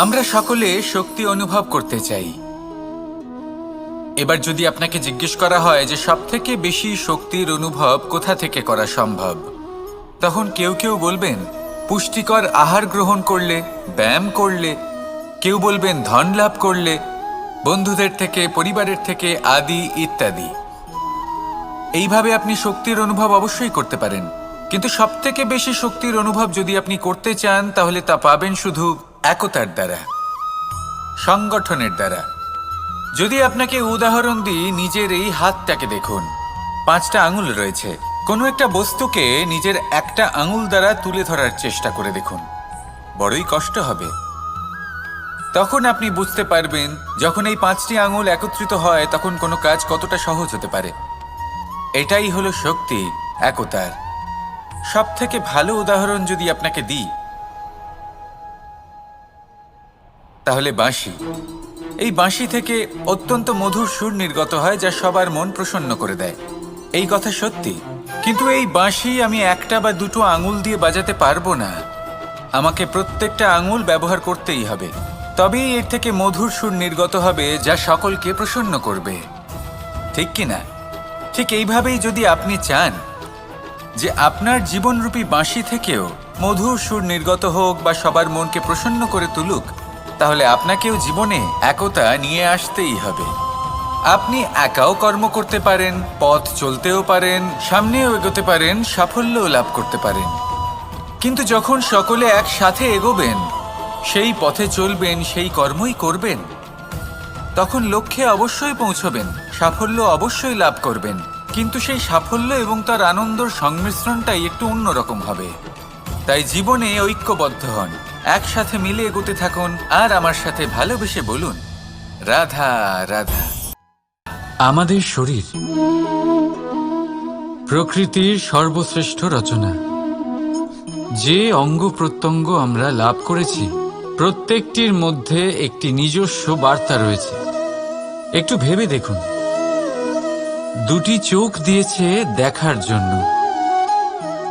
আমরা সকলে শক্তি অনুভব করতে চাই। এবার যদি আপনাকে জিজ্ঞেস করা হয় যে সবথেকে বেশি শক্তির অনুভব কোথা থেকে করা সম্ভব, তখন কেউ কেউ বলবেন পুষ্টিকর আহার গ্রহণ করলে, ব্যায়াম করলে, কেউ বলবেন ধন লাভ করলে, বন্ধুদের থেকে, পরিবারের থেকে, আদি ইত্যাদি। এইভাবে আপনি শক্তির অনুভব অবশ্যই করতে পারেন, কিন্তু সবথেকে বেশি শক্তির অনুভব যদি আপনি করতে চান তাহলে তা পাবেন শুধু একতার দ্বারা, সংগঠনের দ্বারা। যদি আপনাকে উদাহরণ দিই, নিজের এই হাতটাকে দেখুন, 5টা আঙুল রয়েছে। কোনো একটা বস্তুকে নিজের একটা আঙুল দ্বারা তুলে ধরার চেষ্টা করে দেখুন, বড়ই কষ্ট হবে। তখন আপনি বুঝতে পারবেন যখন এই 5টি আঙুল একত্রিত হয় তখন কোনো কাজ কতটা সহজ হতে পারে। এটাই হলো শক্তি, একতার। সবথেকে ভালো উদাহরণ যদি আপনাকে দিই তাহলে বাঁশি। এই বাঁশি থেকে অত্যন্ত মধুর সুর নির্গত হয় যা সবার মন প্রসন্ন করে দেয়। এই কথা সত্যি, কিন্তু এই বাঁশি আমি একটা বা দুটো আঙুল দিয়ে বাজাতে পারবো না। আমাকে প্রত্যেকটা আঙুল ব্যবহার করতেই হবে, তবেই এর থেকে মধুর সুর নির্গত হবে যা সকলকে প্রসন্ন করবে, ঠিক কিনা? ঠিক এইভাবেই যদি আপনি চান যে আপনার জীবনরূপী বাঁশি থেকেও মধুর সুর নির্গত হোক বা সবার মনকে প্রসন্ন করে তুলুক, তাহলে আপনাকেও জীবনে একতা নিয়ে আসতেই হবে। আপনি একাও কর্ম করতে পারেন, পথ চলতেও পারেন, সামনেও এগোতে পারেন, সাফল্যও লাভ করতে পারেন। কিন্তু যখন সকলে একসাথে এগোবেন, সেই পথে চলবেন, সেই কর্মই করবেন, তখন লক্ষ্যে অবশ্যই পৌঁছবেন, সাফল্য অবশ্যই লাভ করবেন। কিন্তু সেই সাফল্য এবং তার আনন্দর সংমিশ্রণটাই একটু অন্যরকম হবে। তাই জীবনে ঐক্যবদ্ধ হন, একসাথে মিলে এগোতে থাকুন, আর আমার সাথে ভালোবেসে বলুন রাধা রাধা। আমাদের শরীর প্রকৃতির সর্বশ্রেষ্ঠ রচনা। যে অঙ্গ প্রত্যঙ্গ আমরা লাভ করেছি প্রত্যেকটির মধ্যে একটি নিজস্ব বার্তা রয়েছে। একটু ভেবে দেখুন, দুটি চোখ দিয়েছে দেখার জন্য,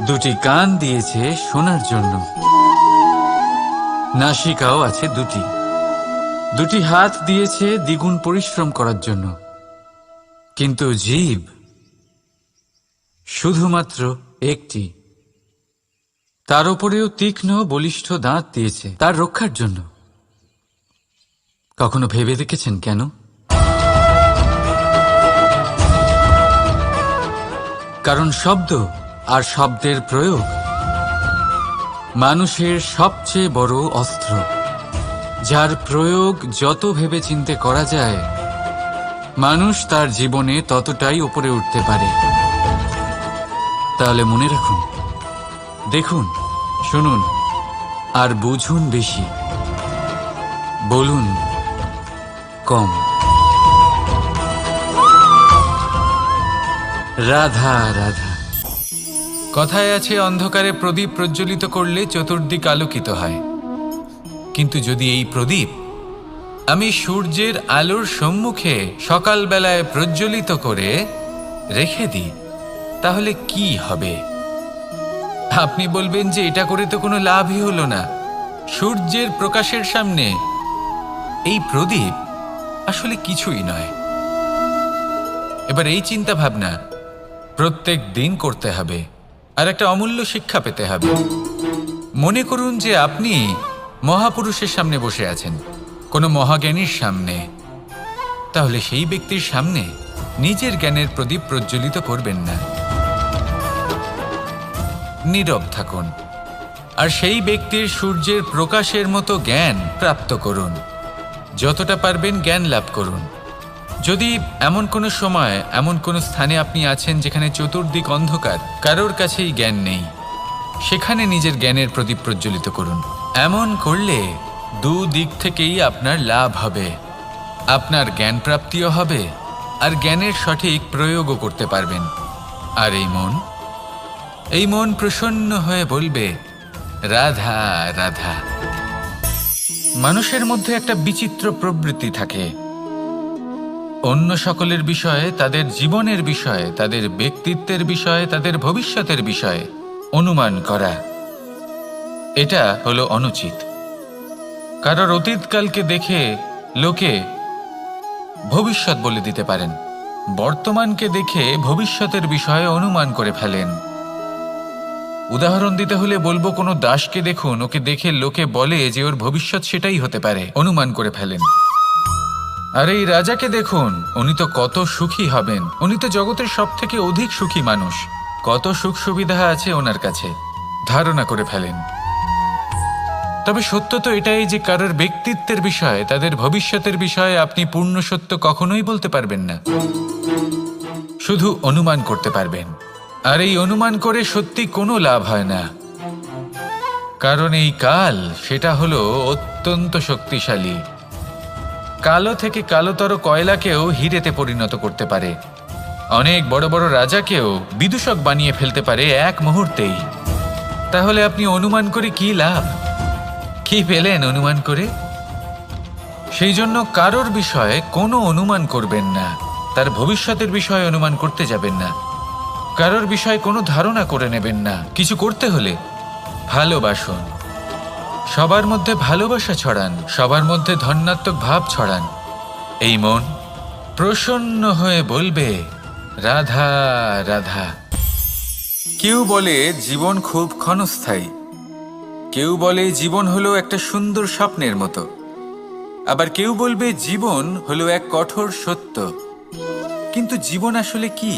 দুটি কান দিয়েছে শোনার জন্য, নাসিকাও আছে দুটি, দুটি হাত দিয়েছে দ্বিগুণ পরিশ্রম করার জন্য। কিন্তু জীব শুধুমাত্র একটি, তার উপরেও তীক্ষ্ণ বলিষ্ঠ দাঁত দিয়েছে তার রক্ষার জন্য। কখনো ভেবে দেখেছেন কেন? কারণ শব্দ আর শব্দের প্রয়োগ মানুষের সবচেয়ে বড় অস্ত্র, যার প্রয়োগ যত ভেবেচিন্তে করা যায় মানুষ তার জীবনে ততটাই উপরে উঠতে পারে। তাহলে মনে রাখুন, দেখুন, শুনুন আর বুঝুন বেশি, বলুন কম। রাধা রাধা। কথায় আছে অন্ধকারে প্রদীপ প্রজ্বলিত করলে চতুর্দিক আলোকিত হয়। কিন্তু যদি এই প্রদীপ আমি সূর্যের আলোর সম্মুখে সকালবেলায় প্রজ্বলিত করে রেখে দিই, তাহলে কি হবে? আপনি বলবেন যে এটা করে তো কোনো লাভই হলো না। সূর্যের প্রকাশের সামনে এই প্রদীপ আসলে কিছুই নয়। এবার এই চিন্তা ভাবনা প্রত্যেক দিন করতে হবে, আর একটা অমূল্য শিক্ষা পেতে হবে। মনে করুন যে আপনি মহাপুরুষের সামনে বসে আছেন, কোনো মহাজ্ঞানীর সামনে। তাহলে সেই ব্যক্তির সামনে নিজের জ্ঞানের প্রদীপ প্রজ্বলিত করবেন না, নীরব থাকুন, আর সেই ব্যক্তির সূর্যের প্রকাশের মতো জ্ঞান প্রাপ্ত করুন। যতটা পারবেন জ্ঞান লাভ করুন। যদি এমন কোনো সময়, এমন কোনো স্থানে আপনি আছেন যেখানে চতুর্দিক অন্ধকার, কারোর কাছেই জ্ঞান নেই, সেখানে নিজের জ্ঞানের প্রদীপ প্রজ্বলিত করুন। এমন করলে দুদিক থেকেই আপনার লাভ হবে। আপনার জ্ঞান প্রাপ্তিও হবে, আর জ্ঞানের সঠিক প্রয়োগও করতে পারবেন। আর এই মন প্রসন্ন হয়ে বলবে রাধা রাধা। মানুষের মধ্যে একটা বিচিত্র প্রবৃত্তি থাকে, অন্য সকলের বিষয়ে, তাদের জীবনের বিষয়ে, তাদের ব্যক্তিত্বের বিষয়ে, তাদের ভবিষ্যতের বিষয়ে অনুমান করা। এটা হলো অনুচিত। কারোর অতীতকালকে দেখে লোকে ভবিষ্যৎ বলে দিতে পারেন, বর্তমানকে দেখে ভবিষ্যতের বিষয়ে অনুমান করে ফেলেন। উদাহরণ দিতে হলে বলবো, কোনো দাসকে দেখুন, ওকে দেখে লোকে বলে যে ওর ভবিষ্যৎ সেটাই হতে পারে, অনুমান করে ফেলেন। আর এই রাজাকে দেখুন, উনি তো কত সুখী হবেন, উনি তো জগতের সব থেকে অধিক সুখী মানুষ, কত সুখ সুবিধা আছে ওনার কাছে, ধারণা করে ফেলেন। তবে সত্য তো এটাই যে কারোর ব্যক্তিত্বের বিষয়ে, তাদের ভবিষ্যতের বিষয়ে আপনি পূর্ণ সত্য কখনোই বলতে পারবেন না, শুধু অনুমান করতে পারবেন। আর এই অনুমান করে সত্যি কোনো লাভ হয় না, কারণ এই কাল সেটা হলো অত্যন্ত শক্তিশালী। কালো থেকে কালোতর কয়লাকেও হিরেতে পরিণত করতে পারে, অনেক বড় বড় রাজাকেও বিদূষক বানিয়ে ফেলতে পারে এক মুহূর্তেই। তাহলে আপনি অনুমান করে কি লাভ? কি পেলেন অনুমান করে? সেই জন্য কারোর বিষয়ে কোনো অনুমান করবেন না, তার ভবিষ্যতের বিষয়ে অনুমান করতে যাবেন না, কারোর বিষয়ে কোনো ধারণা করে নেবেন না। কিছু করতে হলে ভালোবাসুন, সবার মধ্যে ভালোবাসা ছড়ান, সবার মধ্যে ধন্যাত্মক ভাব ছড়ান। এই মন প্রসন্ন হয়ে বলবে রাধা রাধা। কেউ বলে জীবন খুব ক্ষণস্থায়ী, কেউ বলে জীবন হলো একটা সুন্দর স্বপ্নের মতো, আবার কেউ বলবে জীবন হলো এক কঠোর সত্য। কিন্তু জীবন আসলে কি?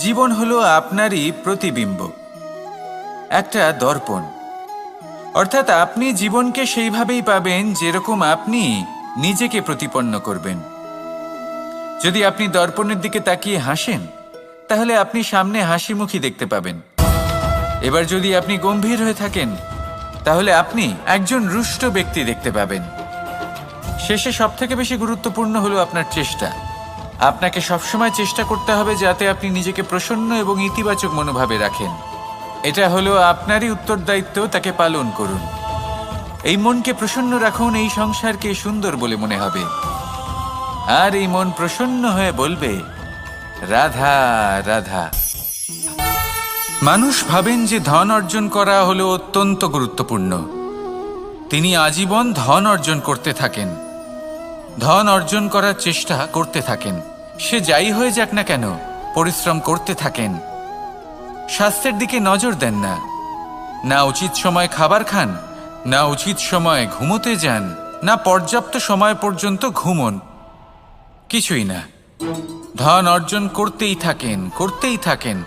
জীবন হলো আপনারই প্রতিবিম্ব, একটা দর্পণ। অর্থাৎ আপনি জীবনকে সেইভাবেই পাবেন যেরকম আপনি নিজেকে প্রতিপন্ন করবেন। যদি আপনি দর্পণের দিকে তাকিয়ে হাসেন, তাহলে আপনি সামনে হাসি মুখী দেখতে পাবেন। এবার যদি আপনি গম্ভীর হয়ে থাকেন, তাহলে আপনি একজন রুষ্ট ব্যক্তি দেখতে পাবেন। শেষে সবথেকে বেশি গুরুত্বপূর্ণ হলো আপনার চেষ্টা। আপনাকে সবসময় চেষ্টা করতে হবে যাতে আপনি নিজেকে প্রসন্ন এবং ইতিবাচক মনোভাবে রাখেন। এটা হলো আপনারই উত্তরদায়িত্ব, তাকে পালন করুন। এই মনকে প্রসন্ন রাখুন, এই সংসারকে সুন্দর বলে মনে হবে। আর এই মন প্রসন্ন হয়ে বলবে রাধা রাধা। মানুষ ভাবেন যে ধন অর্জন করা হলো অত্যন্ত গুরুত্বপূর্ণ। তিনি আজীবন ধন অর্জন করতে থাকেন, ধন অর্জন করার চেষ্টা করতে থাকেন। সে যাই হয়ে যাক না কেন, পরিশ্রম করতে থাকেন। স্বাস্থ্যের দিকে নজর দেন না, না উচিত সময় খাবার খান, না উচিত সময় ঘুমোতে যান, না পর্যাপ্ত সময় পর্যন্ত ঘুমন, কিছুই না। ধন অর্জন করতেই থাকেন, করতেই থাকেন।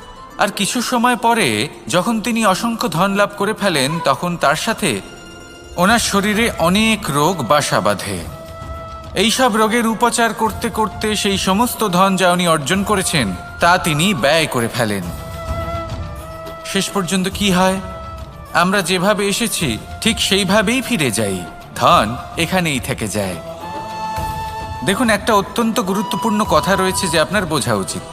আর কিছু সময় পরে যখন তিনি অসংখ্য ধন লাভ করে ফেলেন, তখন তার সাথে ওনার শরীরে অনেক রোগ বাসা বাঁধে। এইসব রোগের উপচার করতে করতে সেই সমস্ত ধন যা উনি অর্জন করেছেন তা তিনি ব্যয় করে ফেলেন। শেষ পর্যন্ত কি হয়? আমরা যেভাবে এসেছি ঠিক সেইভাবেই ফিরে যাই, ধন এখানেই থেকে যায়। দেখুন, একটা অত্যন্ত গুরুত্বপূর্ণ কথা রয়েছে যে আপনার বোঝা উচিত।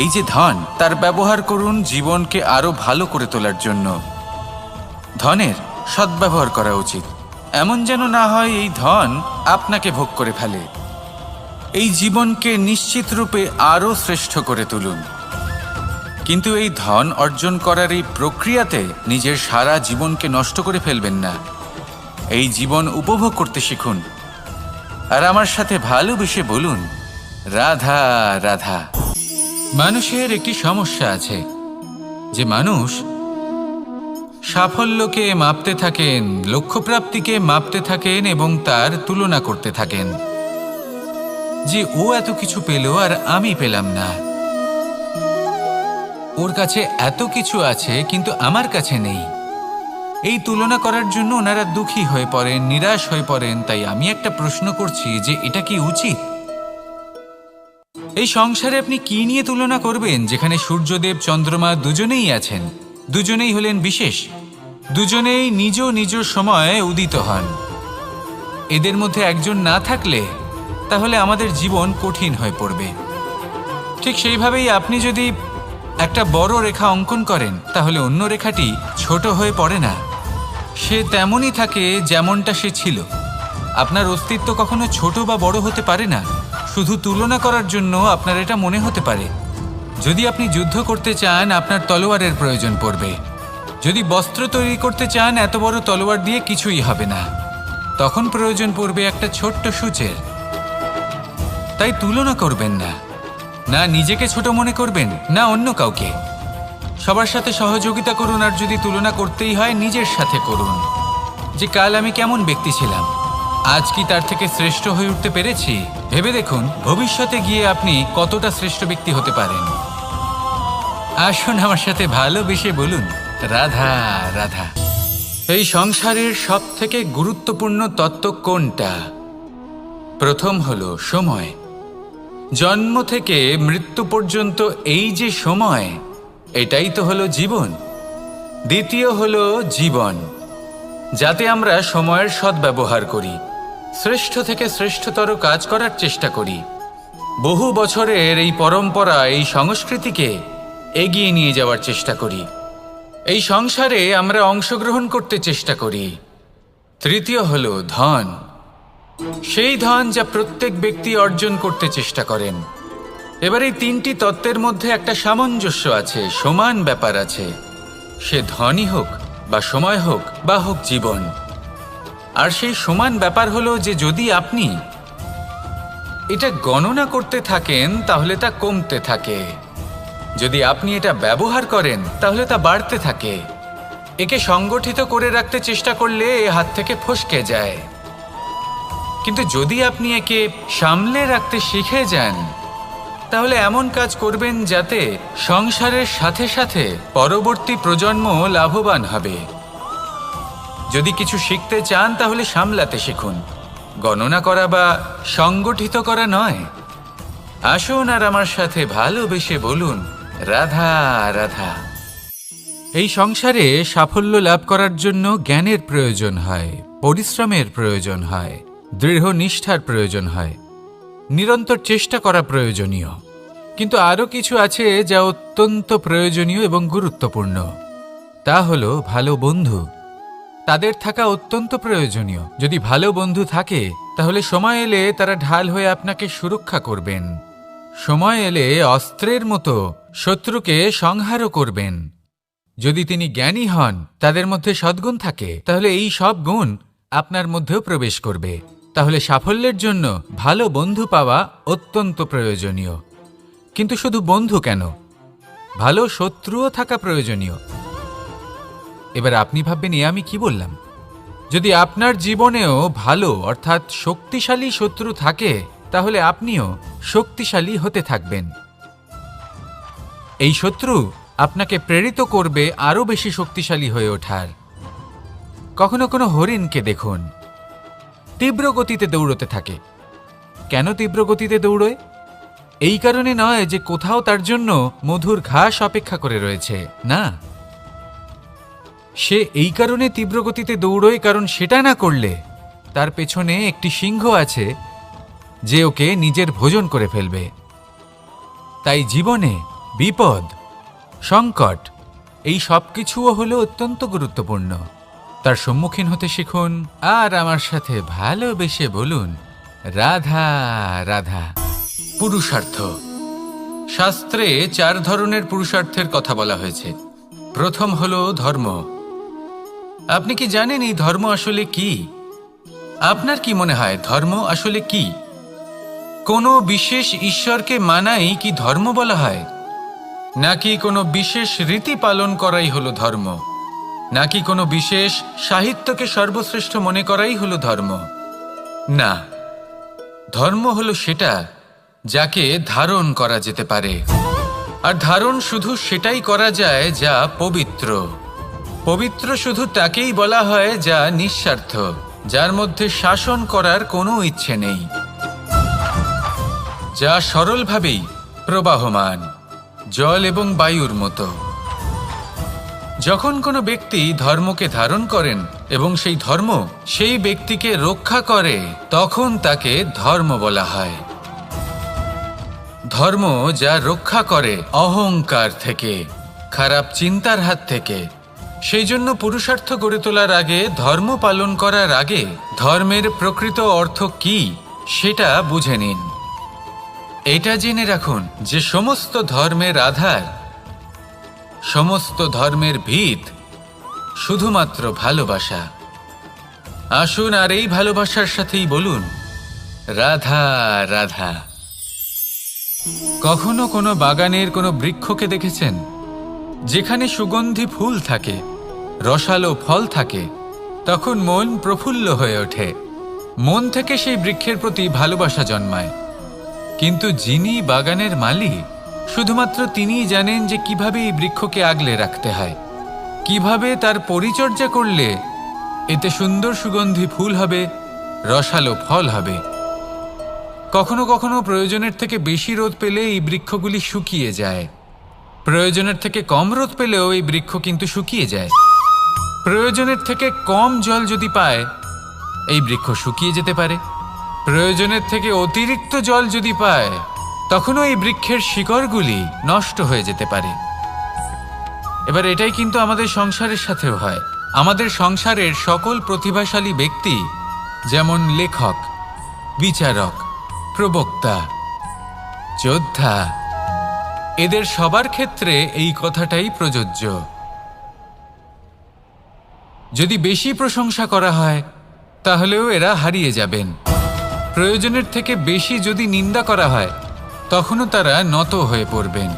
এই যে ধন, তার ব্যবহার করুন জীবনকে আরো ভালো করে তোলার জন্য। ধনের সদ্ব্যবহার করা উচিত, এমন যেন না হয় এই ধন আপনাকে ভোগ করে ফেলে। এই জীবনকে নিশ্চিত রূপে আরো শ্রেষ্ঠ করে তুলুন। কিন্তু এই ধন অর্জন করার এই প্রক্রিয়াতে নিজের সারা জীবনকে নষ্ট করে ফেলবেন না। এই জীবন উপভোগ করতে শিখুন, আর আমার সাথে ভালোবেসে বলুন রাধা রাধা। মানুষের একটি সমস্যা আছে যে মানুষ সাফল্যকে মাপতে থাকেন, লক্ষ্যপ্রাপ্তিকে মাপতে থাকেন এবং তার তুলনা করতে থাকেন যে ও এত কিছু পেল আর আমি পেলাম না, ওর কাছে এত কিছু আছে কিন্তু আমার কাছে নেই। এই তুলনা করার জন্য ওনারা দুঃখী হয়ে পড়েন, নিরাশ হয়ে পড়েন। তাই আমি একটা প্রশ্ন করছি যে এটা কি উচিত? এই সংসারে আপনি কি নিয়ে তুলনা করবেন, যেখানে সূর্যদেব চন্দ্রমা দুজনেই আছেন, দুজনেই হলেন বিশেষ, দুজনেই নিজ নিজ সময়ে উদিত হন। এদের মধ্যে একজন না থাকলে তাহলে আমাদের জীবন কঠিন হয়ে পড়বে। ঠিক সেইভাবেই আপনি যদি একটা বড় রেখা অঙ্কন করেন, তাহলে অন্য রেখাটি ছোট হয়ে পড়ে না, সে তেমনই থাকে যেমনটা সে ছিল। আপনার অস্তিত্ব কখনো ছোট বা বড় হতে পারে না, শুধু তুলনা করার জন্য আপনার এটা মনে হতে পারে। যদি আপনি যুদ্ধ করতে চান, আপনার তলোয়ারের প্রয়োজন পড়বে। যদি বস্ত্র তৈরি করতে চান এত বড় তলোয়ার দিয়ে কিছুই হবে না, তখন প্রয়োজন পড়বে একটা ছোট্ট সূচের। তাই তুলনা করবেন না, না নিজেকে ছোট মনে করবেন, না অন্য কাউকে। সবার সাথে সহযোগিতা করুন, আর যদি তুলনা করতেই হয় নিজের সাথে করুন, যে কাল আমি কেমন ব্যক্তি ছিলাম, আজ কি তার থেকে শ্রেষ্ঠ হয়ে উঠতে পেরেছি। ভেবে দেখুন ভবিষ্যতে গিয়ে আপনি কতটা শ্রেষ্ঠ ব্যক্তি হতে পারেন। আসুন আমার সাথে ভালোবেসে বলুন, রাধা রাধা। এই সংসারের সব থেকে গুরুত্বপূর্ণ তত্ত্ব কোনটা? প্রথম হলো সময়। জন্ম থেকে মৃত্যু পর্যন্ত এই যে সময়, এটাই তো হলো জীবন। দ্বিতীয় হলো জীবন, যাতে আমরা সময়ের সদ্ব্যবহার করি, শ্রেষ্ঠ থেকে শ্রেষ্ঠতর কাজ করার চেষ্টা করি। বহু বছরের এই পরম্পরা, এই সংস্কৃতিকে এগিয়ে নিয়ে যাওয়ার চেষ্টা করি। এই সংসারে আমরা অংশগ্রহণ করতে চেষ্টা করি। তৃতীয় হলো ধন, সেই ধন যা প্রত্যেক ব্যক্তি অর্জন করতে চেষ্টা করেন। এবার এই তিনটি তত্ত্বের মধ্যে একটা সামঞ্জস্য আছে, সমান ব্যাপার আছে। সে ধনই হোক বা সময় হোক বা হোক জীবন। আর সেই সমান ব্যাপার হলো যে যদি আপনি এটা গণনা করতে থাকেন তাহলে তা কমতে থাকে, যদি আপনি এটা ব্যবহার করেন তাহলে তা বাড়তে থাকে। একে সংগঠিত করে রাখতে চেষ্টা করলে এ হাত থেকে ফসকে যায়, কিন্তু যদি আপনি একে সামলে রাখতে শিখে যান তাহলে এমন কাজ করবেন যাতে সংসারের সাথে সাথে পরবর্তী প্রজন্ম লাভবান হবে। যদি কিছু শিখতে চান তাহলে সামলাতে শিখুন, গণনা করা বা সংগঠিত করা নয়। আসুন আর আমার সাথে ভালোবেসে বলুন, রাধা রাধা। এই সংসারে সাফল্য লাভ করার জন্য জ্ঞানের প্রয়োজন হয়, পরিশ্রমের প্রয়োজন হয়, দৃঢ় নিষ্ঠার প্রয়োজন হয়, নিরন্তর চেষ্টা করা প্রয়োজনীয়। কিন্তু আরও কিছু আছে যা অত্যন্ত প্রয়োজনীয় এবং গুরুত্বপূর্ণ। তা হলো ভালো বন্ধু। তাদের থাকা অত্যন্ত প্রয়োজনীয়। যদি ভালো বন্ধু থাকে তাহলে সময় এলে তারা ঢাল হয়ে আপনাকে সুরক্ষা করবেন। সময় এলে অস্ত্রের মতো শত্রুকে সংহারও করবেন। যদি তিনি জ্ঞানী হন, তাদের মধ্যে সদ্গুণ থাকে, তাহলে এই সব গুণ আপনার মধ্যেও প্রবেশ করবে। তাহলে সাফল্যের জন্য ভালো বন্ধু পাওয়া অত্যন্ত প্রয়োজনীয়। কিন্তু শুধু বন্ধু কেন, ভালো শত্রুও থাকা প্রয়োজনীয়। এবার আপনি ভাববেন, এ আমি কি বললাম? যদি আপনার জীবনেও ভালো অর্থাৎ শক্তিশালী শত্রু থাকে তাহলে আপনিও শক্তিশালী হতে থাকবেন। এই শত্রু আপনাকে প্রেরিত করবে আরও বেশি শক্তিশালী হয়ে ওঠার। কখনো কোনো হরিণকে দেখুন, তীব্র গতিতে দৌড়তে থাকে। কেন তীব্র গতিতে দৌড়য়? এই কারণে নয় যে কোথাও তার জন্য মধুর ঘাস অপেক্ষা করে রয়েছে, না। সে এই কারণে তীব্র গতিতে দৌড়য় কারণ সেটা না করলে তার পেছনে একটি সিংহ আছে যে ওকে নিজের ভোজন করে ফেলবে। তাই জীবনে বিপদ, সংকট, এই সব কিছুও হলো অত্যন্ত গুরুত্বপূর্ণ। তার সম্মুখীন হতে শিখুন আর আমার সাথে ভালোবেসে বলুন, রাধা রাধা। পুরুষার্থ। শাস্ত্রে 4 ধরনের পুরুষার্থের কথা বলা হয়েছে। প্রথম হলো ধর্ম। আপনি কি জানেন এই ধর্ম আসলে কি? আপনার কি মনে হয় ধর্ম আসলে কি? কোনো বিশেষ ঈশ্বরকে মানাই কি ধর্ম বলা হয়? নাকি কোনো বিশেষ রীতি পালন করাই হলো ধর্ম? নাকি কোনো বিশেষ সাহিত্যকে সর্বশ্রেষ্ঠ মনে করাই হলো ধর্ম? না, ধর্ম হলো সেটা যাকে ধারণ করা যেতে পারে। আর ধারণ শুধু সেটাই করা যায় যা পবিত্র। পবিত্র শুধু তাকেই বলা হয় যা নিঃস্বার্থ, যার মধ্যে শাসন করার কোনো ইচ্ছে নেই, যা সরলভাবেই প্রবাহমান, জল এবং বায়ুর মতো। যখন কোনো ব্যক্তি ধর্মকে ধারণ করেন এবং সেই ধর্ম সেই ব্যক্তিকে রক্ষা করে, তখন তাকে ধর্ম বলা হয়। ধর্ম যা রক্ষা করে অহংকার থেকে, খারাপ চিন্তার হাত থেকে। সেই জন্য পুরুষার্থ গড়ে তোলার আগে, ধর্ম পালন করার আগে ধর্মের প্রকৃত অর্থ কি সেটা বুঝে নিন। এটা জেনে রাখুন যে সমস্ত ধর্মের আধার, সমস্ত ধর্মের ভিত শুধুমাত্র ভালোবাসা। আসুন আর এই ভালোবাসার সাথেই বলুন রাধা রাধা। কখনো কোনো বাগানের কোনো বৃক্ষকে দেখেছেন যেখানে সুগন্ধি ফুল থাকে, রসালো ফল থাকে? তখন মন প্রফুল্ল হয়ে ওঠে, মন থেকে সেই বৃক্ষের প্রতি ভালোবাসা জন্মায়। কিন্তু যিনি বাগানের মালিক, শুধুমাত্র তিনিই জানেন যে কিভাবে এই বৃক্ষকে আগলে রাখতে হয়, কিভাবে তার পরিচর্যা করলে এতে সুন্দর সুগন্ধি ফুল হবে, রসালো ফল হবে। কখনো কখনো প্রয়োজনের থেকে বেশি রোদ পেলে এই বৃক্ষগুলি শুকিয়ে যায়, প্রয়োজনের থেকে কম রোদ পেলেও এই বৃক্ষ কিন্তু শুকিয়ে যায়। প্রয়োজনের থেকে কম জল যদি পায়, এই বৃক্ষ শুকিয়ে যেতে পারে। প্রয়োজনের থেকে অতিরিক্ত জল যদি পায়, তখনও এই বৃক্ষের শিকড়গুলি নষ্ট হয়ে যেতে পারে। এবার এটাই কিন্তু আমাদের সংসারের সাথেও হয়। আমাদের সংসারের সকল প্রতিভাশালী ব্যক্তি, যেমন লেখক, বিচারক, প্রবক্তা, যোদ্ধা, এদের সবার ক্ষেত্রে এই কথাটাই প্রযোজ্য। যদি বেশি প্রশংসা করা হয় তাহলেও এরা হারিয়ে যাবেন। প্রয়োজনের থেকে বেশি যদি নিন্দা করা হয় তখনও তারা নত হয়ে পড়বেন।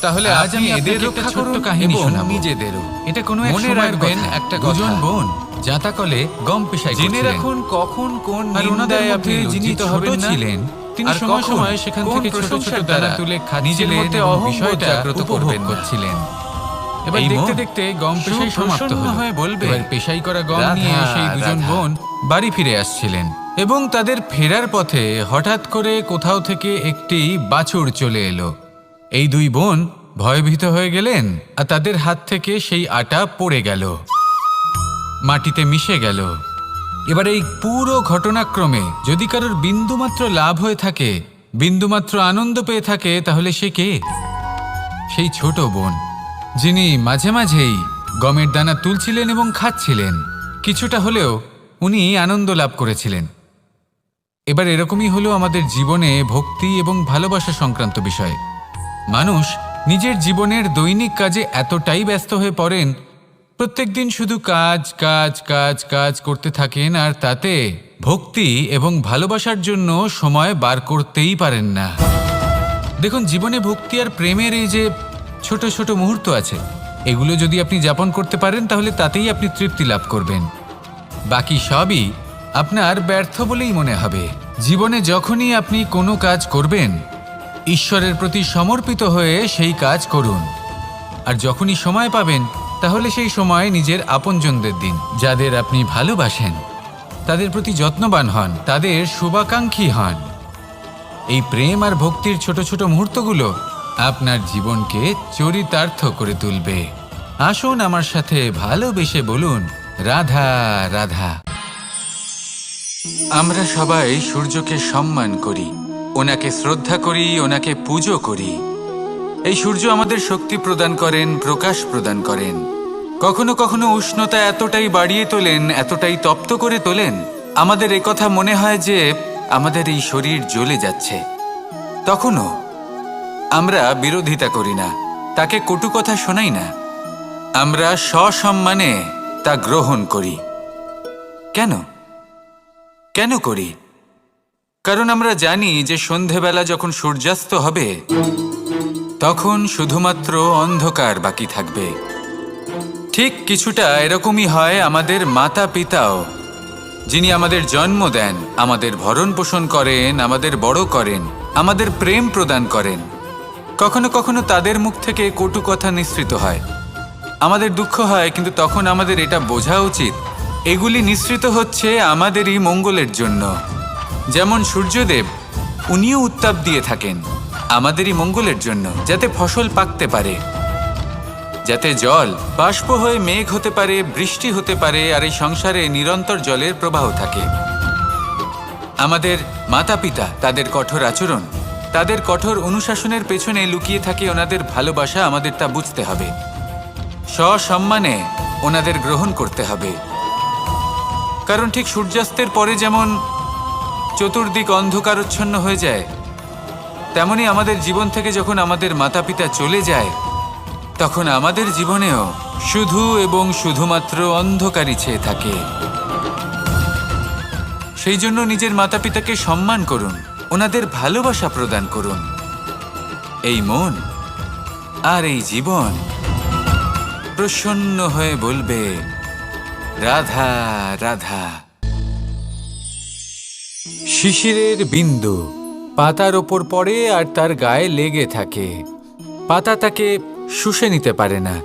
তাহলে আজ আমি এদের রক্ষা ছোট্ট কাহিনী শোনাবো, নিজেদেরও। এটা কোনো মনে রাখবেন একটা দুজন বোন জাতাকলে গম পেশাই জেনে রাখুন কখন কোন নিন্দায় আপনি যিনি ছোট ছিলেন তিনি সময় সময় সেখান থেকে ছোট ছোট দানা তুলে নিজের মধ্যে বিষয়টা উপভোগ করছিলেন। এবার দেখতে দেখতে গম পেশাই সমাপ্ত হয়ে বলবে, এবার পেশাই করা গম নিয়ে সেই দুজন বোন বাড়ি ফিরে আসছিলেন এবং তাদের ফেরার পথে হঠাৎ করে কোথাও থেকে একটি বাছুর চলে এলো। এই দুই বোন ভয়ভীত হয়ে গেলেন আর তাদের হাত থেকে সেই আটা পড়ে গেল, মাটিতে মিশে গেল। এবার এই পুরো ঘটনাক্রমে যদি কারোর বিন্দুমাত্র লাভ হয়ে থাকে, বিন্দুমাত্র আনন্দ পেয়ে থাকে, তাহলে সে কে? সেই ছোট বোন, যিনি মাঝে মাঝেই গমের দানা তুলছিলেন এবং খাচ্ছিলেন। কিছুটা হলেও উনি আনন্দ লাভ করেছিলেন। এবার এরকমই হলো আমাদের জীবনে ভক্তি এবং ভালোবাসা সংক্রান্ত বিষয়। মানুষ নিজের জীবনের দৈনিক কাজে এতটাই ব্যস্ত হয়ে পড়েন, প্রত্যেকদিন শুধু কাজ কাজ কাজ কাজ করতে থাকেন, আর তাতে ভক্তি এবং ভালোবাসার জন্য সময় বার করতেই পারেন না। দেখুন, জীবনে ভক্তি আর প্রেমের এই যে ছোট ছোট মুহূর্ত আছে, এগুলো যদি আপনি যাপন করতে পারেন তাহলে তাতেই আপনি তৃপ্তি লাভ করবেন। বাকি সবই আপনার ব্যর্থ বলেই মনে হবে। জীবনে যখনই আপনি কোনো কাজ করবেন, ঈশ্বরের প্রতি সমর্পিত হয়ে সেই কাজ করুন। আর যখনই সময় পাবেন, তাহলে সেই সময় নিজের আপনজনদের দিন। যাদের আপনি ভালোবাসেন তাদের প্রতি যত্নবান হন, তাদের শুভাকাঙ্ক্ষী হন। এই প্রেম আর ভক্তির ছোট ছোট মুহূর্তগুলো আপনার জীবনকে চরিতার্থ করে তুলবে। আসুন আমার সাথে ভালোবেসে বলুন রাধা রাধা। আমরা সবাই সূর্যকে সম্মান করি, ওনাকে শ্রদ্ধা করি, ওনাকে পুজো করি। এই সূর্য আমাদের শক্তি প্রদান করেন, প্রকাশ প্রদান করেন। কখনো কখনো উষ্ণতা এতটাই বাড়িয়ে তোলেন, এতটাই তপ্ত করে তোলেন, আমাদের একথা মনে হয় যে আমাদের এই শরীর জ্বলে যাচ্ছে। তখনও আমরা বিরোধিতা করি না, তাকে কটু কথা শোনাই না, আমরা সসম্মানে তা গ্রহণ করি। কেন কেন করি? কারণ আমরা জানি যে সন্ধেবেলা যখন সূর্যাস্ত হবে তখন শুধুমাত্র অন্ধকার বাকি থাকবে। ঠিক কিছুটা এরকমই হয় আমাদের মাতা পিতাও, যিনি আমাদের জন্ম দেন, আমাদের ভরণ পোষণ করেন, আমাদের বড় করেন, আমাদের প্রেম প্রদান করেন। কখনো কখনো তাদের মুখ থেকে কটু কথা নিঃসৃত হয়, আমাদের দুঃখ হয়, কিন্তু তখন আমাদের এটা বোঝা উচিত এগুলি নিঃসৃত হচ্ছে আমাদেরই মঙ্গলের জন্য। যেমন সূর্যদেব, উনিও উত্তাপ দিয়ে থাকেন আমাদেরই মঙ্গলের জন্য, যাতে ফসল পাকতে পারে, যাতে জল বাষ্প হয়ে মেঘ হতে পারে, বৃষ্টি হতে পারে, আর এই সংসারে নিরন্তর জলের প্রবাহ থাকে। আমাদের মাতা পিতা, তাদের কঠোর আচরণ, তাদের কঠোর অনুশাসনের পেছনে লুকিয়ে থাকে ওনাদের ভালোবাসা। আমাদের তা বুঝতে হবে, সসম্মানে ওনাদের গ্রহণ করতে হবে। কারণ ঠিক সূর্যাস্তের পরে যেমন চতুর্দিক অন্ধকারচ্ছন্ন হয়ে যায়, তেমনি আমাদের জীবন থেকে যখন আমাদের মাতা পিতা চলে যায়, তখন আমাদের জীবনেও শুধু এবং শুধুমাত্র অন্ধকারই চেয়ে থাকে। সেই জন্য নিজের মাতা পিতাকে সম্মান করুন, ওনাদের ভালোবাসা প্রদান করুন। এই মন আর এই জীবন প্রসন্ন হয়ে বলবে, রাধা রাধা। শিশিরের বিন্দু পাতার ওপর পড়ে আর তার গায়ে লেগে থাকে। পাতা তাকে শুষে নিতে পারে না,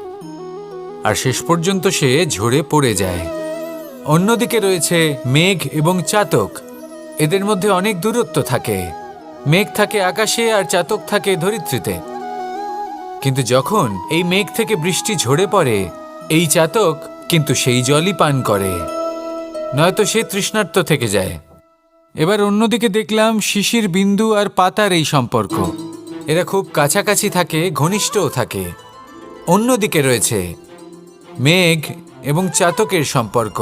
আর শেষ পর্যন্ত সে ঝরে পড়ে যায়। অন্যদিকে রয়েছে মেঘ এবং চাতক। এদের মধ্যে অনেক দূরত্ব থাকে। মেঘ থাকে আকাশে আর চাতক থাকে ধরিত্রীতে। কিন্তু যখন এই মেঘ থেকে বৃষ্টি ঝরে পড়ে, এই চাতক কিন্তু সেই জলই পান করে, নয়তো সে তৃষ্ণার্ত থেকে যায়। এবার অন্যদিকে দেখলাম শিশির বিন্দু আর পাতার এই সম্পর্ক। এরা খুব কাছাকাছি থাকে, ঘনিষ্ঠও থাকে। অন্যদিকে রয়েছে মেঘ এবং চাতকের সম্পর্ক,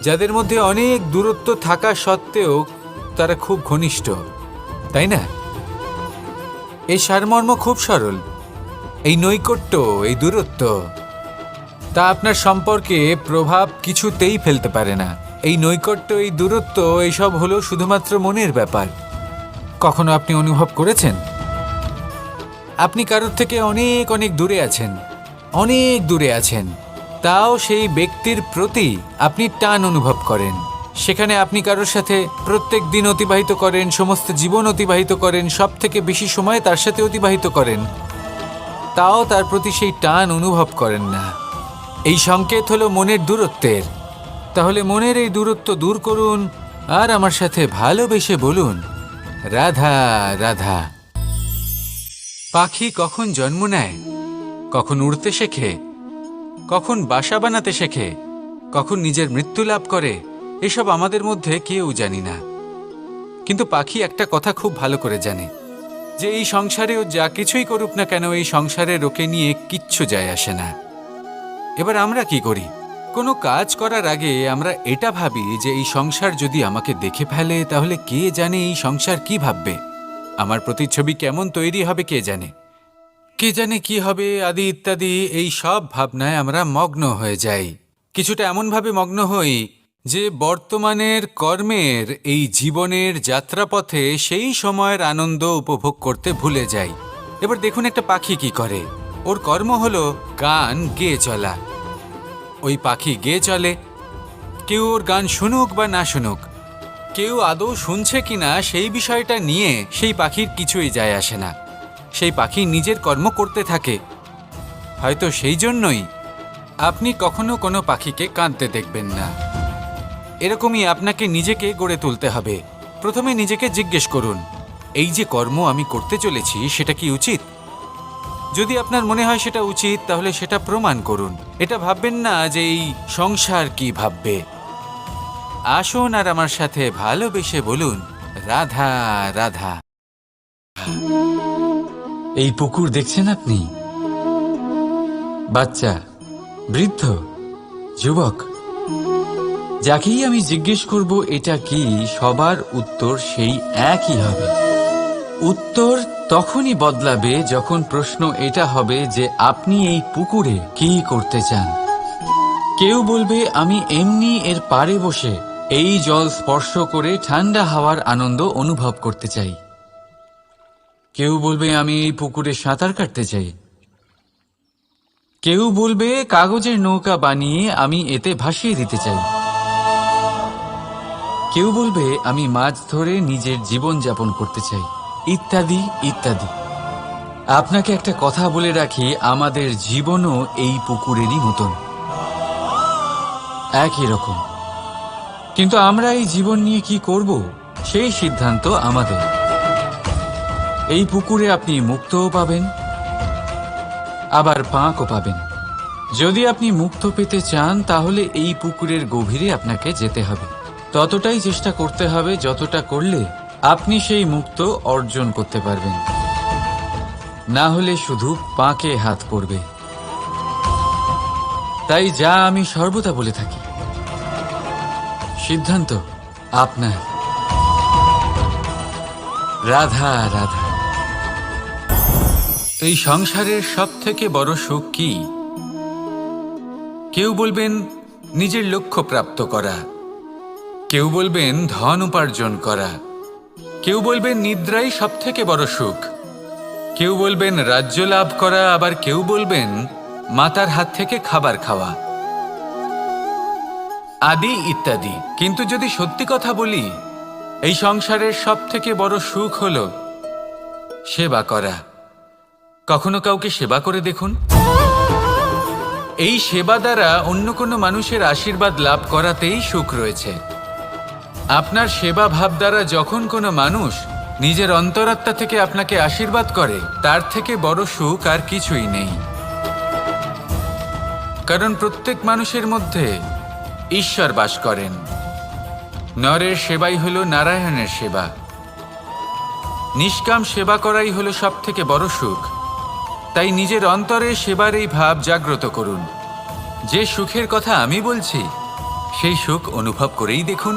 যাদের মধ্যে অনেক দূরত্ব থাকা সত্ত্বেও তারা খুব ঘনিষ্ঠ, তাই না? এই সারমর্ম খুব সরল। এই নৈকট্য, এই দূরত্ব, তা আপনার সম্পর্কে প্রভাব কিছুতেই ফেলতে পারে না। এই নৈকট্য, এই দূরত্ব, এইসব হলো শুধুমাত্র মনের ব্যাপার। কখনো আপনি অনুভব করেছেন আপনি কারোর থেকে অনেক অনেক দূরে আছেন, অনেক দূরে আছেন, তাও সেই ব্যক্তির প্রতি আপনি টান অনুভব করেন। সেখানে আপনি কারোর সাথে প্রত্যেক দিন অতিবাহিত করেন, সমস্ত জীবন অতিবাহিত করেন, সব থেকে বেশি সময় তার সাথে অতিবাহিত করেন, তাও তার প্রতি সেই টান অনুভব করেন না। এই সংকেত হলো মনের দূরত্বের। তাহলে মনের এই দূরত্ব দূর করুন আর আমার সাথে ভালোবেসে বলুন, রাধা রাধা। পাখি কখন জন্ম নেয়, কখন উড়তে শেখে, কখন বাসা বানাতে শেখে, কখন নিজের মৃত্যু লাভ করে, এসব আমাদের মধ্যে কেউ জানি না। কিন্তু পাখি একটা কথা খুব ভালো করে জানে, যে এই সংসারে ও যা কিছুই করুক না কেন, এই সংসারে ওকে নিয়ে কিচ্ছু যায় আসে না। এবার আমরা কি করি? কোনো কাজ করার আগে আমরা এটা ভাবি যে এই সংসার যদি আমাকে দেখে ফেলে, তাহলে কে জানে এই সংসার কি ভাববে, আমার প্রতিচ্ছবি কেমন তৈরি হবে কে জানে, কে জানে কি হবে আদি ইত্যাদি। এই সব ভাবনায় আমরা মগ্ন হয়ে যাই। কিছুটা এমনভাবে মগ্ন হই যে বর্তমানের কর্মের এই জীবনের যাত্রাপথে সেই সময়ের আনন্দ উপভোগ করতে ভুলে যাই। এবার দেখুন একটা পাখি কি করে। ওর কর্ম হলো গান গেয়ে চলা। ওই পাখি গেয়ে চলে, কেউ ওর গান শুনুক বা না শুনুক, কেউ আদৌ শুনছে কিনা সেই বিষয়টা নিয়ে সেই পাখির কিছুই যায় আসে না। সেই পাখি নিজের কর্ম করতে থাকে। হয়তো সেই জন্যই আপনি কখনো কোনো পাখিকে কাঁদতে দেখবেন না। এরকমই আপনাকে নিজেকে গড়ে তুলতে হবে। প্রথমে নিজেকে জিজ্ঞেস করুন, এই যে কর্ম আমি করতে চলেছি সেটা কি উচিত? যদি আপনার মনে হয় সেটা উচিত, তাহলে সেটা প্রমাণ করুন। এটা ভাববেন না যে এই সংসার কি ভাববে। আসুন আর আমার সাথে ভালোবেসে বলুন, রাধা রাধা। এই পুকুর দেখছেন আপনি? বাচ্চা, বৃদ্ধ, যুবক, যাকেই আমি জিজ্ঞেস করব এটা কি, সবার উত্তর সেই একই হবে। উত্তর তখনই বদলাবে যখন প্রশ্ন এটা হবে যে আপনি এই পুকুরে কি করতে চান। কেউ বলবে আমি এমনি এর পাড়ে বসে এই জল স্পর্শ করে ঠান্ডা হাওয়ার আনন্দ অনুভব করতে চাই। কেউ বলবে আমি এই পুকুরে সাঁতার কাটতে চাই। কেউ বলবে কাগজের নৌকা বানিয়ে আমি এতে ভাসিয়ে দিতে চাই। কেউ বলবে আমি মাছ ধরে নিজের জীবন যাপন করতে চাই, ইত্যাদি ইত্যাদি। আপনাকে একটা কথা বলে রাখি, আমাদের জীবনও এই পুকুরেরই মতন, একই রকম। কিন্তু আমরা এই জীবন নিয়ে কি করব সেই সিদ্ধান্ত আমাদের। এই পুকুরে আপনি মুক্তও পাবেন, আবার পাঁকও পাবেন। যদি আপনি মুক্ত পেতে চান, তাহলে এই পুকুরের গভীরে আপনাকে যেতে হবে। ততটাই চেষ্টা করতে হবে যতটা করলে আপনি সেই মুক্ত অর্জন করতে পারবেন। না হলে শুধু পাঁকে হাত পড়বে। তাই যা আমি সর্বদা বলে থাকি, সিদ্ধান্ত আপনার। রাধা রাধা। এই সংসারের সব থেকে বড় সুখ কি? কেউ বলবেন নিজের লক্ষ্য প্রাপ্ত করা, কেউ বলবেন ধন উপার্জন করা, কেউ বলবেন নিদ্রাই সবথেকে বড় সুখ, কেউ বলবেন রাজ্য লাভ করা, আবার কেউ বলবেন মাতার হাত থেকে খাবার খাওয়া, আদি ইত্যাদি। কিন্তু যদি সত্যি কথা বলি, এই সংসারের সবথেকে বড় সুখ হল সেবা করা। কখনো কাউকে সেবা করে দেখুন। এই সেবা দ্বারা অন্য কোনো মানুষের আশীর্বাদ লাভ করাতেই সুখ রয়েছে। আপনার সেবা ভাব দ্বারা যখন কোনো মানুষ নিজের অন্তরাত্মা থেকে আপনাকে আশীর্বাদ করে, তার থেকে বড় সুখ আর কিছুই নেই। কারণ প্রত্যেক মানুষের মধ্যে ঈশ্বর বাস করেন। নরের সেবাই হল নারায়ণের সেবা। নিষ্কাম সেবা করাই হল সবথেকে বড় সুখ। তাই নিজের অন্তরে সেবার এই ভাব জাগ্রত করুন। যে সুখের কথা আমি বলছি, সেই সুখ অনুভব করেই দেখুন।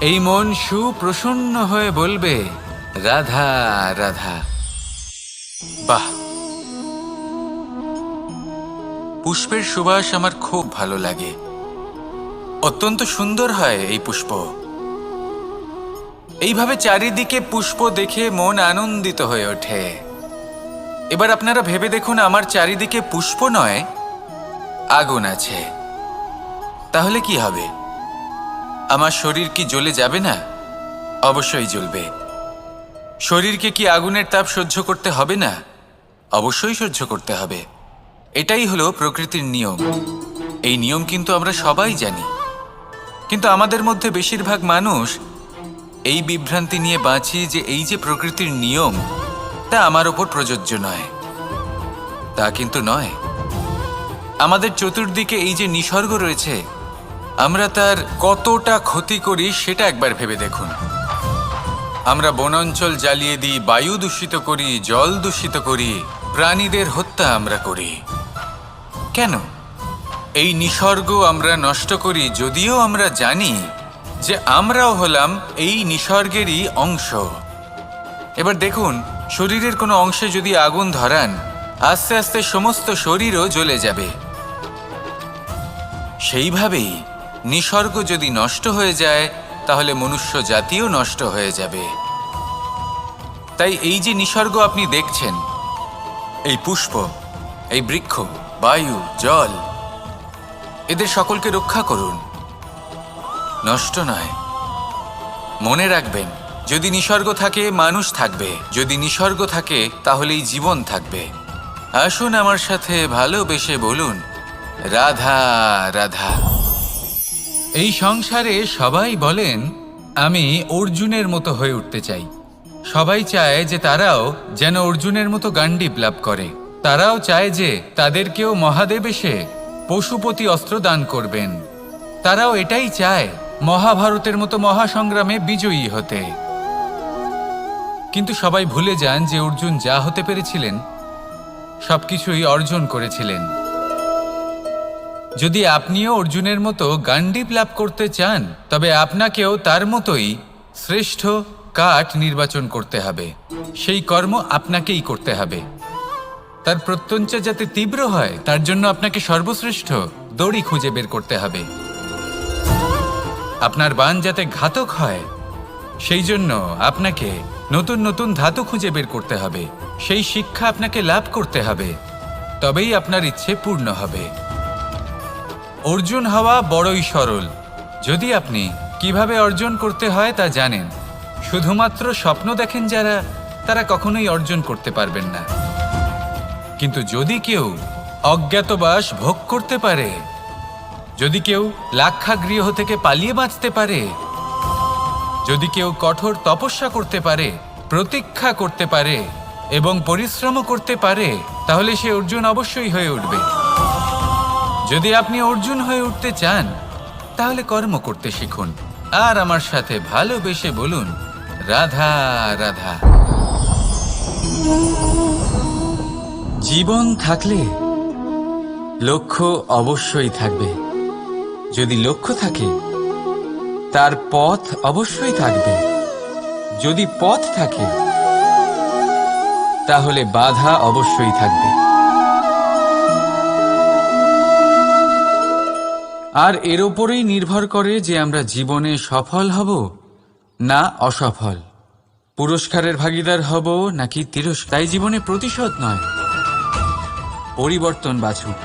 এই মন সুপ্রসন্ন হয়ে বলবে, রাধা রাধা। বাহ, পুষ্পের সুবাস আমার খুব ভালো লাগে। অত্যন্ত সুন্দর হয় এই পুষ্প। এইভাবে চারিদিকে পুষ্প দেখে মন আনন্দিত হয়ে ওঠে। এবার আপনারা ভেবে দেখুন, আমার চারিদিকে পুষ্প নয়, আগুন আছে। তাহলে কি হবে? আমার শরীর কি জ্বলে যাবে না? অবশ্যই জ্বলবে। শরীরকে কি আগুনের তাপ সহ্য করতে হবে না? অবশ্যই সহ্য করতে হবে। এটাই হলো প্রকৃতির নিয়ম। এই নিয়ম কিন্তু আমরা সবাই জানি, কিন্তু আমাদের মধ্যে বেশিরভাগ মানুষ এই বিভ্রান্তি নিয়ে বাঁচি যে এই যে প্রকৃতির নিয়ম, তা আমার ওপর প্রযোজ্য নয়। তা কিন্তু নয়। আমাদের চতুর্দিকে এই যে নিসর্গ রয়েছে, আমরা তার কতটা ক্ষতি করি সেটা একবার ভেবে দেখুন। আমরা বনাঞ্চল জ্বালিয়ে দিই, বায়ু দূষিত করি, জল দূষিত করি, প্রাণীদের হত্যা আমরা করি। কেন? এই নিসর্গ আমরা নষ্ট করি, যদিও আমরা জানি যে আমরাও হলাম এই নিসর্গেরই অংশ। এবার দেখুন, শরীরের কোনো অংশে যদি আগুন ধরান, আস্তে আস্তে সমস্ত শরীরও জ্বলে যাবে। সেইভাবেই নিসর্গ যদি নষ্ট হয়ে যায়, তাহলে মনুষ্য জাতিও নষ্ট হয়ে যাবে। তাই এই যে নিসর্গ আপনি দেখছেন, এই পুষ্প, এই বৃক্ষ, বায়ু, জল, এদের সকলকে রক্ষা করুন, নষ্ট নয়। মনে রাখবেন, যদি নিসর্গ থাকে মানুষ থাকবে, যদি নিসর্গ থাকে তাহলেই জীবন থাকবে। আসুন আমার সাথে ভালোবেসে বলুন, রাধা রাধা। এই সংসারে সবাই বলেন, আমি অর্জুনের মতো হয়ে উঠতে চাই। সবাই চায় যে তারাও যেন অর্জুনের মতো গান্ডীব লাভ করে। তারাও চায় যে তাদেরকেও মহাদেব এসে পশুপতি অস্ত্র দান করবেন। তারাও এটাই চায় মহাভারতের মতো মহাসংগ্রামে বিজয়ী হতে। কিন্তু সবাই ভুলে যান যে অর্জুন যা হতে পেরেছিলেন সবকিছুই অর্জন করেছিলেন। যদি আপনিও অর্জুনের মতো গান্ডীব লাভ করতে চান, তবে আপনাকেও তার মতোই শ্রেষ্ঠ কাঠ নির্বাচন করতে হবে। সেই কর্ম আপনাকেই করতে হবে। তার প্রত্যঞ্চা যাতে তীব্র হয়, তার জন্য আপনাকে সর্বশ্রেষ্ঠ দড়ি খুঁজে বের করতে হবে। আপনার বাণ যাতে ঘাতক হয়, সেই জন্য আপনাকে নতুন নতুন ধাতু খুঁজে বের করতে হবে। সেই শিক্ষা আপনাকে লাভ করতে হবে, তবেই আপনার ইচ্ছে পূর্ণ হবে। অর্জুন হওয়া বড়ই সরল, যদি আপনি কিভাবে অর্জন করতে হয় তা জানেন। শুধুমাত্র স্বপ্ন দেখেন যারা, তারা কখনোই অর্জন করতে পারবেন না। কিন্তু যদি কেউ অজ্ঞাতবাস ভোগ করতে পারে, যদি কেউ লাক্ষাগৃহ থেকে পালিয়ে বাঁচতে পারে, যদি কেউ কঠোর তপস্যা করতে পারে, প্রতীক্ষা করতে পারে এবং পরিশ্রমও করতে পারে, তাহলে সে অর্জুন অবশ্যই হয়ে উঠবে। যদি আপনি অর্জুন হয়ে উঠতে চান, তাহলে কর্ম করতে শিখুন আর আমার সাথে ভালোবেসে বলুন, রাধা রাধা। জীবন থাকলে লক্ষ্য অবশ্যই থাকবে। যদি লক্ষ্য থাকে, তার পথ অবশ্যই থাকবে। যদি পথ থাকে, তাহলে বাধা অবশ্যই থাকবে। আর এর ওপরেই নির্ভর করে যে আমরা জীবনে সফল হব না অসফল, পুরস্কারের ভাগীদার হব নাকি তিরস্কার। তাই জীবনে প্রতিশোধ নয়, পরিবর্তন বাছুন,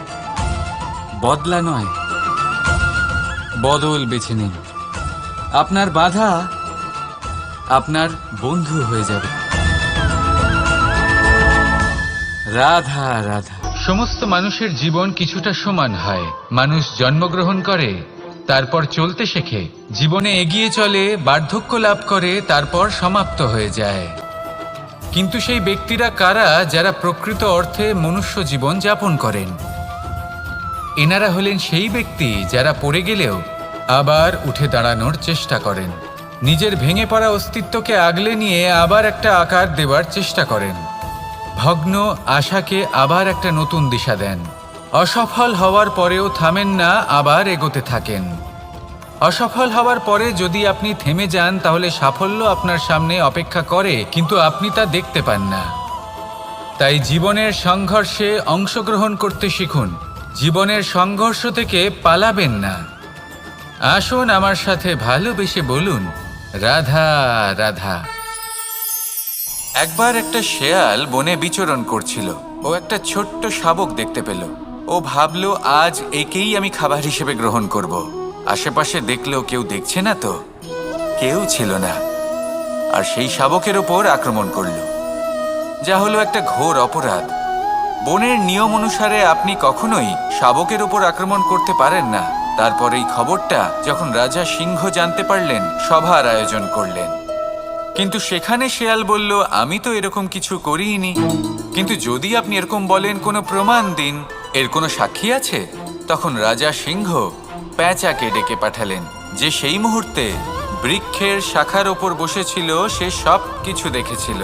বদলা নয়, বদল বেছে নিন। আপনার বাধা আপনার বন্ধু হয়ে যাবে। রাধা রাধা। সমস্ত মানুষের জীবন কিছুটা সমান হয়। মানুষ জন্মগ্রহণ করে, তারপর চলতে শেখে, জীবনে এগিয়ে চলে, বার্ধক্য লাভ করে, তারপর সমাপ্ত হয়ে যায়। কিন্তু সেই ব্যক্তিরা কারা যারা প্রকৃত অর্থে মনুষ্য জীবন যাপন করেন? এনারা হলেন সেই ব্যক্তি যারা পড়ে গেলেও আবার উঠে দাঁড়ানোর চেষ্টা করেন, নিজের ভেঙে পড়া অস্তিত্বকে আগলে নিয়ে আবার একটা আকার দেবার চেষ্টা করেন, ভগ্ন আশাকে আবার একটা নতুন দিশা দেন। অসফল হওয়ার পরেও থামেন না, আবার এগোতে থাকেন। অসফল হওয়ার পরে যদি আপনি থেমে যান তাহলে সাফল্য আপনার সামনে অপেক্ষা করে, কিন্তু আপনি তা দেখতে পান না। তাই জীবনের সংঘর্ষে অংশগ্রহণ করতে শিখুন, জীবনের সংঘর্ষ থেকে পালাবেন না। আসুন আমার সাথে ভালোবেসে বলুন, রাধা রাধা। একবার একটা শেয়াল বনে বিচরণ করছিল। ও একটা ছোট্ট শাবক দেখতে পেল। ও ভাবল, আজ একেই আমি খাবার হিসেবে গ্রহণ করব। আশেপাশে দেখলো কেউ দেখছে না, তো কেউ ছিল না, আর সেই শাবকের ওপর আক্রমণ করল, যা হলো একটা ঘোর অপরাধ। বনের নিয়ম অনুসারে আপনি কখনোই শাবকের ওপর আক্রমণ করতে পারেন না। তারপর এই খবরটা যখন রাজা সিংহ জানতে পারলেন, সভার আয়োজন করলেন। কিন্তু সেখানে শেয়াল বলল, আমি তো এরকম কিছু করিনি। কিন্তু যদি আপনি এরকম বলেন, কোনো প্রমাণ দিন, এর কোনো সাক্ষী আছে? তখন রাজা সিংহ প্যাঁচাকে ডেকে পাঠালেন, যে সেই মুহূর্তে বৃক্ষের শাখার ওপর বসেছিল। সে সব কিছু দেখেছিল।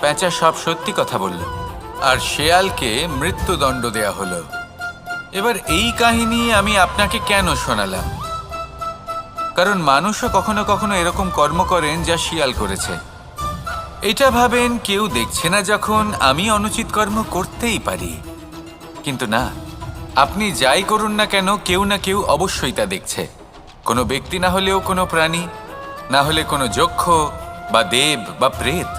প্যাঁচা সব সত্যি কথা বলল, আর শেয়ালকে মৃত্যুদণ্ড দেয়া হলো। এবার এই কাহিনী আমি আপনাকে কেন শোনালাম? কারণ মানুষও কখনো কখনো এরকম কর্ম করেন যা শিয়াল করেছে। এটা ভাবেন কেউ দেখছে না, যখন আমি অনুচিত কর্ম করতেই পারি। কিন্তু না, আপনি যাই করুন না কেন, কেউ না কেউ অবশ্যই তা দেখছে। কোনো ব্যক্তি না হলেও কোনো প্রাণী, না হলে কোনো যক্ষ বা দেব বা প্রেত।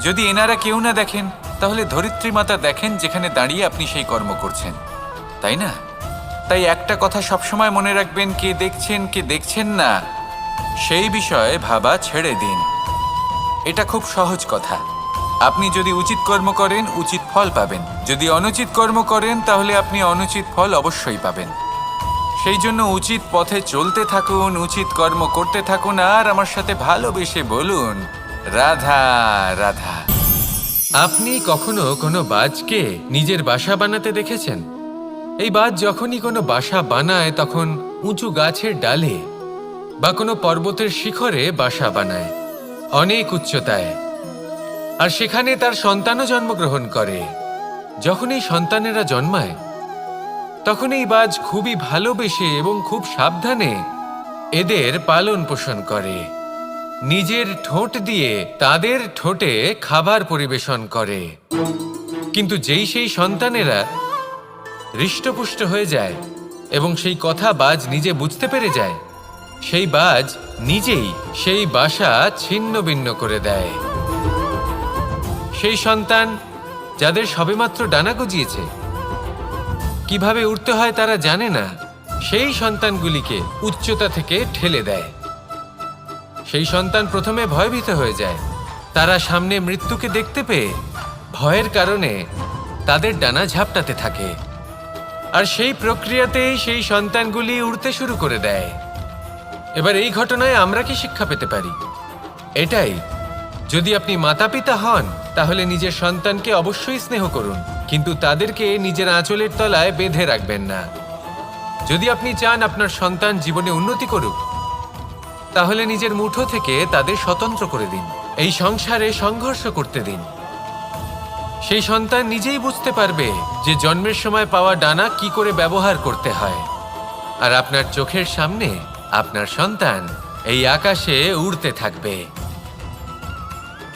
যদি এনারা কেউ না দেখেন, তাহলে ধরিত্রী মাতা দেখেন, যেখানে দাঁড়িয়ে আপনি সেই কর্ম করছেন, তাই না? তাই একটা কথা সবসময় মনে রাখবেন, কে দেখছেন কে দেখছেন না সেই বিষয়ে ভাবা ছেড়ে দিন। এটা খুব সহজ কথা। আপনি যদি উচিত কর্ম করেন, উচিত ফল পাবেন। যদি অনুচিত কর্ম করেন, তাহলে আপনি অনুচিত ফল অবশ্যই পাবেন। সেই জন্য উচিত পথে চলতে থাকুন, উচিত কর্ম করতে থাকুন, আর আমার সাথে ভালোবেসে বলুন, রাধা রাধা। আপনি কখনো কোনো বাজকে নিজের বাসা বানাতে দেখেছেন? এই বাজ যখনই কোনো বাসা বানায়, তখন উঁচু গাছের ডালে বা কোনো পর্বতের শিখরে বাসা বানায়, অনেক উচ্চতায়। আর সেখানে তার সন্তানও জন্মগ্রহণ করে। যখন এই সন্তানেরা জন্মায়, তখন এই বাজ খুবই ভালোবেসে এবং খুব সাবধানে এদের পালন পোষণ করে। নিজের ঠোঁট দিয়ে তাদের ঠোঁটে খাবার পরিবেশন করে। কিন্তু যেই সেই সন্তানেরা হৃষ্টপুষ্ট হয়ে যায় এবং সেই কথা বাজ নিজে বুঝতে পেরে যায়, সেই বাজ নিজেই সেই বাসা ছিন্ন ভিন্ন করে দেয়। সেই সন্তান যাদের সবেমাত্র ডানা গজিয়েছে, কিভাবে উড়তে হয় তারা জানে না, সেই সন্তানগুলিকে উচ্চতা থেকে ঠেলে দেয়। সেই সন্তান প্রথমে ভয়ভীত হয়ে যায়। তারা সামনে মৃত্যুকে দেখতে পেয়ে ভয়ের কারণে তাদের ডানা ঝাপটাতে থাকে। আর সেই প্রক্রিয়াতেই সেই সন্তানগুলি উড়তে শুরু করে দেয়। এবার এই ঘটনায় আমরা কি শিক্ষা পেতে পারি? এটাই, যদি আপনি মাতা পিতা হন, তাহলে নিজের সন্তানকে অবশ্যই স্নেহ করুন, কিন্তু তাদেরকে নিজের আঁচলের তলায় বেঁধে রাখবেন না। যদি আপনি চান আপনার সন্তান জীবনে উন্নতি করুক, তাহলে নিজের মুঠো থেকে তাদের স্বতন্ত্র করে দিন। এই সংসারে সংঘর্ষ করতে দিন। সেই সন্তান নিজেই বুঝতে পারবে যে জন্মের সময় পাওয়া ডানা কি করে ব্যবহার করতে হয়। আর আপনার চোখের সামনে আপনার সন্তান এই আকাশে উড়তে থাকবে।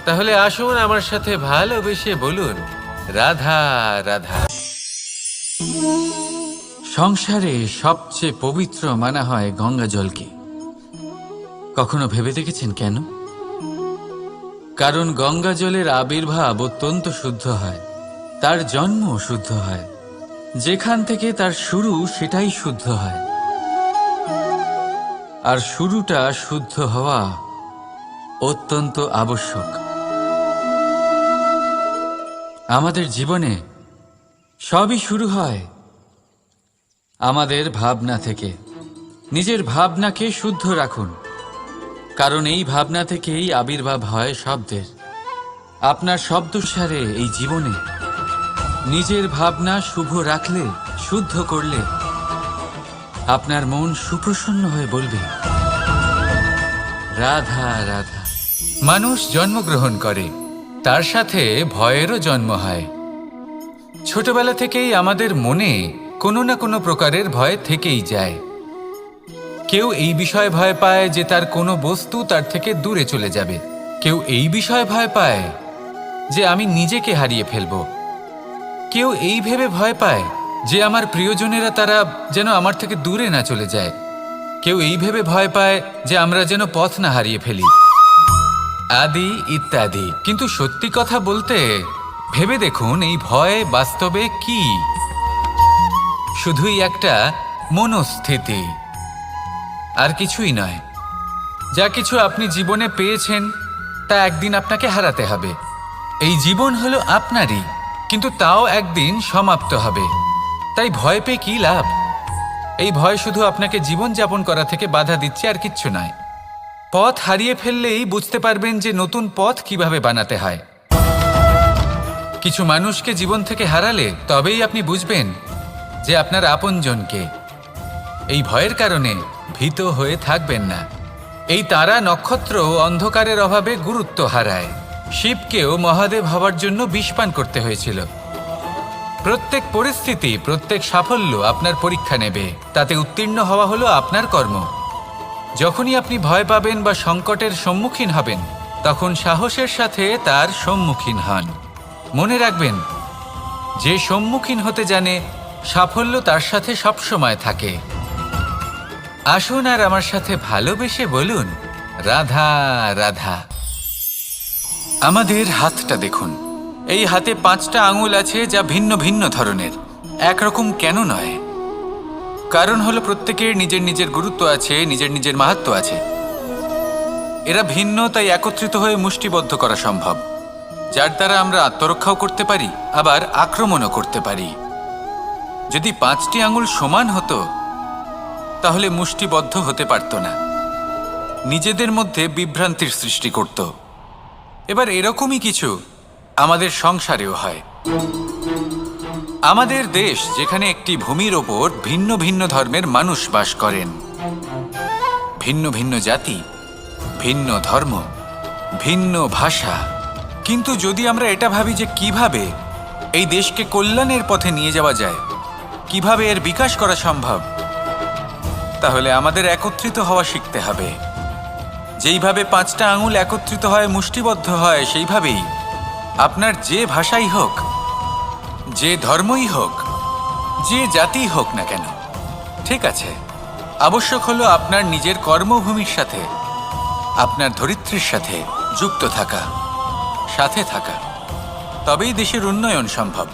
তাহলে আসুন আমার সাথে ভালোবেসে বলুন, রাধা রাধা। সংসারে সবচেয়ে পবিত্র মানা হয় গঙ্গা জলকে। কখনো ভেবে দেখেছেন কেন? কারণ গঙ্গা জলের আবির্ভাব অত্যন্ত শুদ্ধ হয়, তার জন্ম শুদ্ধ হয়, যেখান থেকে তার শুরু সেটাই শুদ্ধ হয়। আর শুরুটা শুদ্ধ হওয়া অত্যন্ত আবশ্যক। আমাদের জীবনে সবই শুরু হয় আমাদের ভাবনা থেকে। নিজের ভাবনাকে শুদ্ধ রাখুন, কারণ এই ভাবনা থেকেই আবির্ভাব হয় শব্দের। আপনার শব্দসারে এই জীবনে নিজের ভাবনা শুভ রাখলে, শুদ্ধ করলে, আপনার মন সুপ্রসন্ন হয়ে বলবে, রাধা রাধা। মানুষ জন্মগ্রহণ করে, তার সাথে ভয়েরও জন্ম হয়। ছোটবেলা থেকেই আমাদের মনে কোনো না কোনো প্রকারের ভয় থেকেই যায়। কেউ এই বিষয়ে ভয় পায় যে তার কোনো বস্তু তার থেকে দূরে চলে যাবে। কেউ এই বিষয়ে ভয় পায় যে আমি নিজেকে হারিয়ে ফেলব। কেউ এই ভেবে ভয় পায় যে আমার প্রিয়জনেরা তারা যেন আমার থেকে দূরে না চলে যায়। কেউ এই ভেবে ভয় পায় যে আমরা যেন পথ না হারিয়ে ফেলি, আদি ইত্যাদি। কিন্তু সত্যি কথা বলতে, ভেবে দেখুন এই ভয় বাস্তবে কি? শুধুই একটা মনস্থিতি, আর কিছুই নয়। যা কিছু আপনি জীবনে পেয়েছেন তা একদিন আপনাকে হারাতে হবে। এই জীবন হলো আপনারই, কিন্তু তাও একদিন সমাপ্ত হবে। তাই ভয় পেয়ে কি লাভ? এই ভয় শুধু আপনাকে জীবনযাপন করা থেকে বাধা দিচ্ছে, আর কিচ্ছু নয়। পথ হারিয়ে ফেললেই বুঝতে পারবেন যে নতুন পথ কিভাবে বানাতে হয়। কিছু মানুষকে জীবন থেকে হারালে তবেই আপনি বুঝবেন যে আপনার আপনজনকে। এই ভয়ের কারণে ভীত হয়ে থাকবেন না। এই তারা নক্ষত্র অন্ধকারের অভাবে গুরুত্ব হারায়। শিবকেও মহাদেব হওয়ার জন্য বিষপান করতে হয়েছিল। প্রত্যেক পরিস্থিতি, প্রত্যেক সাফল্য আপনার পরীক্ষা নেবে। তাতে উত্তীর্ণ হওয়া হলো আপনার কর্ম। যখনই আপনি ভয় পাবেন বা সংকটের সম্মুখীন হবেন, তখন সাহসের সাথে তার সম্মুখীন হন। মনে রাখবেন, যে সম্মুখীন হতে জানে সাফল্য তার সাথে সবসময় থাকে। আসুন আর আমার সাথে ভালোবেসে বলুন, রাধা রাধা। আমাদের হাতটা দেখুন। এই হাতে 5টা আঙুল আছে, যা ভিন্ন ভিন্ন ধরনের। একরকম কেন নয়? কারণ হলো প্রত্যেকের নিজের নিজের গুরুত্ব আছে, নিজের নিজের মাহাত্ম্য আছে। এরা ভিন্ন, তাই একত্রিত হয়ে মুষ্টিবদ্ধ করা সম্ভব, যার দ্বারা আমরা আত্মরক্ষাও করতে পারি, আবার আক্রমণও করতে পারি। যদি 5টি আঙুল সমান হতো তাহলে মুষ্টিবদ্ধ হতে পারত না, নিজেদের মধ্যে বিভ্রান্তির সৃষ্টি করত। এবার এরকমই কিছু আমাদের সংসারেও হয়। আমাদের দেশ, যেখানে একটি ভূমির ওপর ভিন্ন ভিন্ন ধর্মের মানুষ বাস করেন, ভিন্ন ভিন্ন জাতি, ভিন্ন ধর্ম, ভিন্ন ভাষা। কিন্তু যদি আমরা এটা ভাবি যে কিভাবে এই দেশকে কল্যাণের পথে নিয়ে যাওয়া যায়, কিভাবে এর বিকাশ করা সম্ভব, তাহলে আমাদের একত্রিত হওয়া শিখতে হবে। যেইভাবে 5টা আঙুল একত্রিত হয়, মুষ্টিবদ্ধ হয়, সেইভাবেই আপনার যে ভাষাই হোক, যে ধর্মই হোক, যে জাতি হোক না কেন, ঠিক আছে, আবশ্যক হলো আপনার নিজের কর্মভূমির সাথে, আপনার ধরিত্রীর সাথে যুক্ত থাকা, সাথে থাকা। তবেই দেশের উন্নয়ন সম্ভব।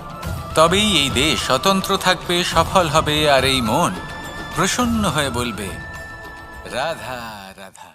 তবেই এই দেশ স্বতন্ত্র থাকবে, সফল হবে, আর এই মন প্রসন্ন হয়ে বলবে, রাধা রাধা।